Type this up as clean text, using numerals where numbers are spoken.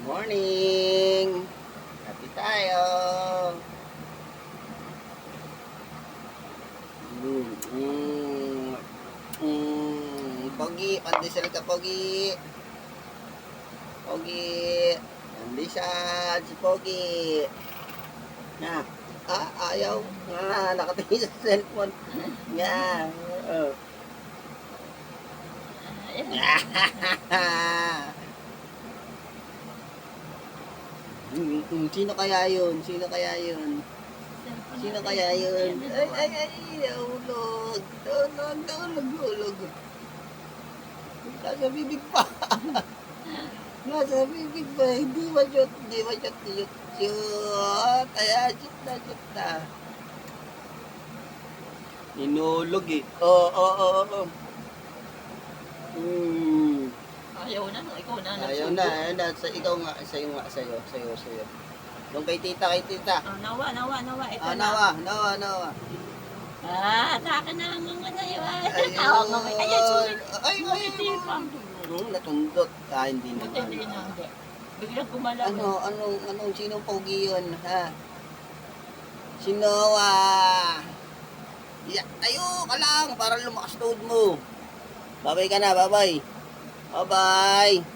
Morning! Happy tayo! Pogi, pandesal ka, Pogi! Pogi! Pandesal si Pogi! Na, ayaw. Nakatingin sa cellphone. Nga. Oh. Sino kaya yun? Sino kaya yun? Sino kaya yun? Ay, nahulog. Nahulog. Nasa bibig pa. Nasa bibig pa. Hindi ma-shot. Shoot. Ayan, shoot na. Inulog eh. Oo. Ayaw na, no? Ikaw na. Ayaw na. Ikaw nga. Sa'yo. Yung kay tita. Nawa. Ito Nawa. sa akin na ang mga na yun. Tawag mo may kaya sulit. Ay. Natundot. Hindi na. Hindi. Biglang gumalaw. Anong sinong pogi yun, ha? Si Noah. Tayo ka lang para lumakas toad mo. Babay ka na, babay. Bye-bye.